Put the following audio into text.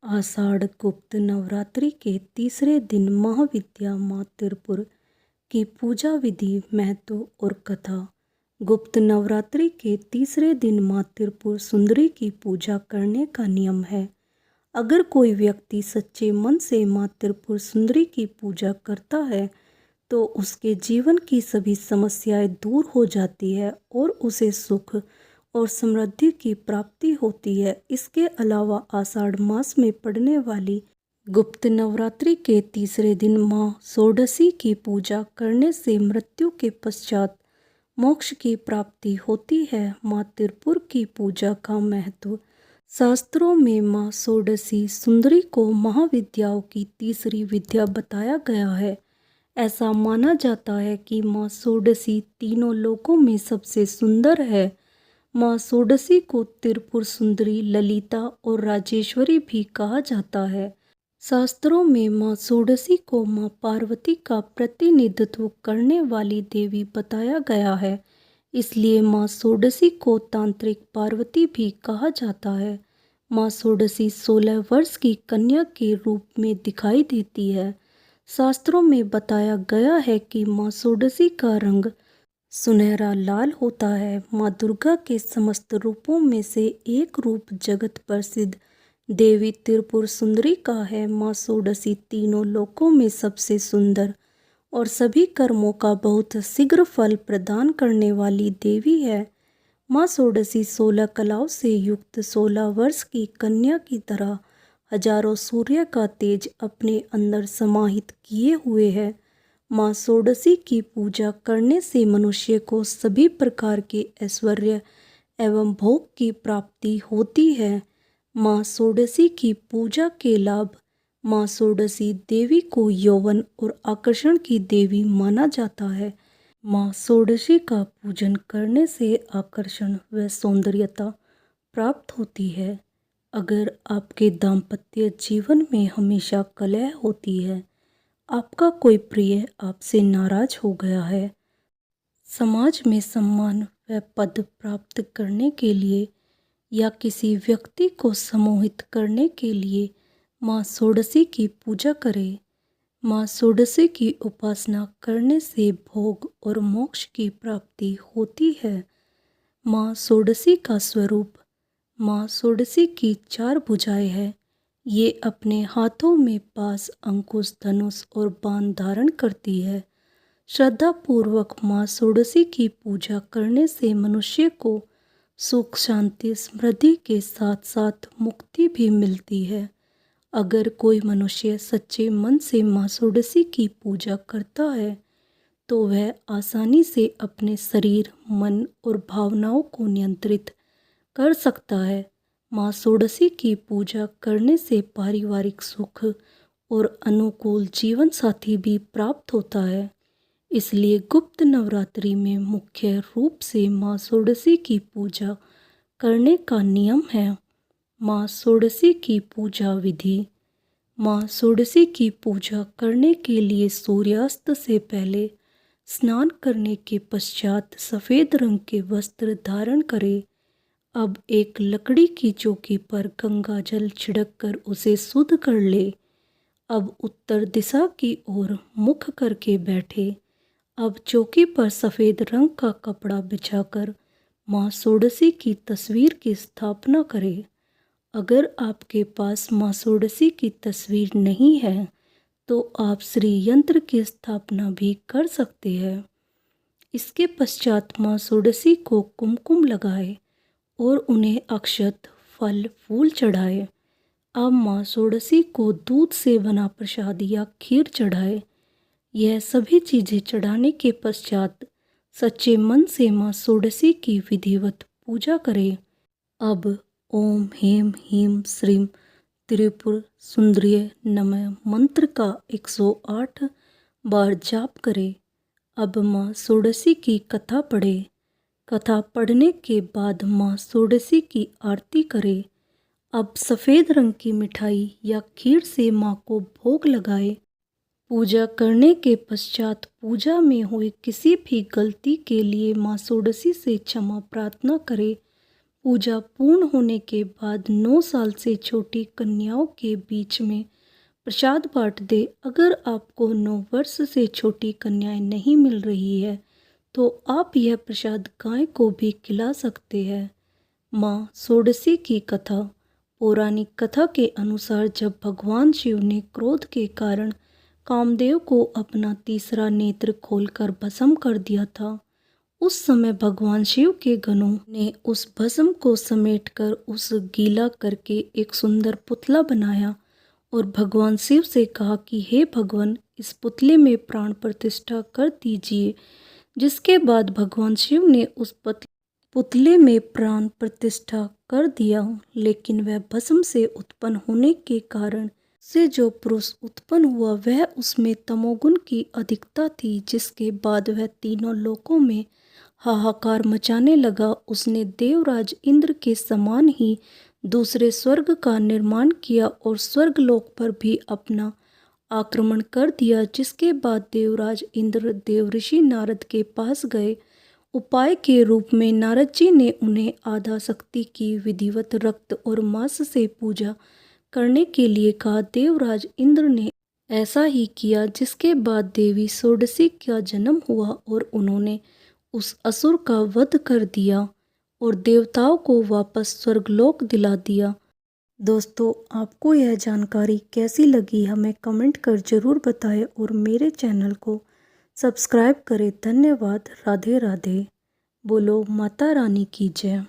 आषाढ़ गुप्त नवरात्रि के तीसरे दिन महाविद्या माँ त्रिपुर की पूजा विधि, महत्व और कथा। गुप्त नवरात्रि के तीसरे दिन माँ त्रिपुर सुंदरी की पूजा करने का नियम है। अगर कोई व्यक्ति सच्चे मन से माँ त्रिपुर सुंदरी की पूजा करता है तो उसके जीवन की सभी समस्याएं दूर हो जाती है और उसे सुख और समृद्धि की प्राप्ति होती है। इसके अलावा आषाढ़ मास में पड़ने वाली गुप्त नवरात्रि के तीसरे दिन माँ षोडशी की पूजा करने से मृत्यु के पश्चात मोक्ष की प्राप्ति होती है। माँ त्रिपुर की पूजा का महत्व। शास्त्रों में माँ षोडशी सुंदरी को महाविद्याओं की तीसरी विद्या बताया गया है। ऐसा माना जाता है कि माँ षोडशी तीनों लोकों में सबसे सुंदर है। माँ षोडशी को त्रिपुर सुंदरी, ललिता और राजेश्वरी भी कहा जाता है। शास्त्रों में माँ षोडशी को माँ पार्वती का प्रतिनिधित्व करने वाली देवी बताया गया है, इसलिए माँ षोडशी को तांत्रिक पार्वती भी कहा जाता है। माँ षोडशी 16 वर्ष की कन्या के रूप में दिखाई देती है। शास्त्रों में बताया गया है कि माँ षोडशी का रंग सुनहरा लाल होता है। माँ दुर्गा के समस्त रूपों में से एक रूप जगत प्रसिद्ध देवी त्रिपुर सुंदरी का है। माँ षोडशी तीनों लोकों में सबसे सुंदर और सभी कर्मों का बहुत शीघ्र फल प्रदान करने वाली देवी है। माँ षोडशी 16 कलाओं से युक्त 16 वर्ष की कन्या की तरह हजारों सूर्य का तेज अपने अंदर समाहित किए हुए है। माँ षोडशी की पूजा करने से मनुष्य को सभी प्रकार के ऐश्वर्य एवं भोग की प्राप्ति होती है। माँ षोडशी की पूजा के लाभ। माँ षोडशी देवी को यौवन और आकर्षण की देवी माना जाता है। माँ षोडशी का पूजन करने से आकर्षण व सौंदर्यता प्राप्त होती है। अगर आपके दाम्पत्य जीवन में हमेशा कलह होती है, आपका कोई प्रिय आपसे नाराज हो गया है, समाज में सम्मान व पद प्राप्त करने के लिए या किसी व्यक्ति को सम्मोहित करने के लिए माँ षोडशी की पूजा करें। माँ षोडशी की उपासना करने से भोग और मोक्ष की प्राप्ति होती है। माँ षोडशी का स्वरूप। माँ षोडशी की 4 भुजाएं हैं। ये अपने हाथों में पास, अंकुश, धनुष और बाण धारण करती है। श्रद्धा पूर्वक माँ षोडशी की पूजा करने से मनुष्य को सुख, शांति, समृद्धि के साथ साथ मुक्ति भी मिलती है। अगर कोई मनुष्य सच्चे मन से माँ षोडशी की पूजा करता है तो वह आसानी से अपने शरीर, मन और भावनाओं को नियंत्रित कर सकता है। माँ षोडशी की पूजा करने से पारिवारिक सुख और अनुकूल जीवन साथी भी प्राप्त होता है। इसलिए गुप्त नवरात्रि में मुख्य रूप से माँ षोडशी की पूजा करने का नियम है। माँ षोडशी की पूजा विधि। माँ षोडशी की पूजा करने के लिए सूर्यास्त से पहले स्नान करने के पश्चात सफ़ेद रंग के वस्त्र धारण करें। अब एक लकड़ी की चौकी पर गंगा जल छिड़ककर उसे शुद्ध कर ले। अब उत्तर दिशा की ओर मुख करके बैठे। अब चौकी पर सफ़ेद रंग का कपड़ा बिछाकर माँ षोडशी की तस्वीर की स्थापना करें। अगर आपके पास माँ षोडशी की तस्वीर नहीं है तो आप श्री यंत्र की स्थापना भी कर सकते हैं। इसके पश्चात माँ षोडशी को कुमकुम लगाए और उन्हें अक्षत, फल, फूल चढ़ाए। अब माँ षोडशी को दूध से बना प्रसाद या खीर चढ़ाए। यह सभी चीज़ें चढ़ाने के पश्चात सच्चे मन से माँ षोडशी की विधिवत पूजा करें। अब ओम ह्रीं ह्रीं श्रीं त्रिपुर सुंदर्यै नमः मंत्र का 108 बार जाप करें। अब माँ षोडशी की कथा पढ़ें। कथा पढ़ने के बाद माँ षोडशी की आरती करें। अब सफ़ेद रंग की मिठाई या खीर से माँ को भोग लगाए। पूजा करने के पश्चात पूजा में हुई किसी भी गलती के लिए माँ षोडशी से क्षमा प्रार्थना करें। पूजा पूर्ण होने के बाद 9 साल से छोटी कन्याओं के बीच में प्रसाद बांट दे। अगर आपको 9 वर्ष से छोटी कन्याएं नहीं मिल रही है तो आप यह प्रसाद गाय को भी खिला सकते हैं। माँ षोडशी की कथा। पौराणिक कथा के अनुसार जब भगवान शिव ने क्रोध के कारण कामदेव को अपना तीसरा नेत्र खोलकर भस्म कर दिया था, उस समय भगवान शिव के गणों ने उस भस्म को समेटकर उस गीला करके एक सुंदर पुतला बनाया और भगवान शिव से कहा कि हे भगवान, इस पुतले में प्राण प्रतिष्ठा कर दीजिए। जिसके बाद भगवान शिव ने उस पुतले में प्राण प्रतिष्ठा कर दिया, लेकिन वह भस्म से उत्पन्न होने के कारण से जो पुरुष उत्पन्न हुआ वह उसमें तमोगुण की अधिकता थी, जिसके बाद वह तीनों लोकों में हाहाकार मचाने लगा। उसने देवराज इंद्र के समान ही दूसरे स्वर्ग का निर्माण किया और स्वर्ग लोक पर भी अपना आक्रमण कर दिया। जिसके बाद देवराज इंद्र देवऋषि नारद के पास गए। उपाय के रूप में नारद जी ने उन्हें आधा शक्ति की विधिवत रक्त और मांस से पूजा करने के लिए कहा। देवराज इंद्र ने ऐसा ही किया, जिसके बाद देवी षोडशी का जन्म हुआ और उन्होंने उस असुर का वध कर दिया और देवताओं को वापस स्वर्गलोक दिला दिया। दोस्तों, आपको यह जानकारी कैसी लगी हमें कमेंट कर ज़रूर बताएं और मेरे चैनल को सब्सक्राइब करें। धन्यवाद। राधे राधे। बोलो माता रानी की जय।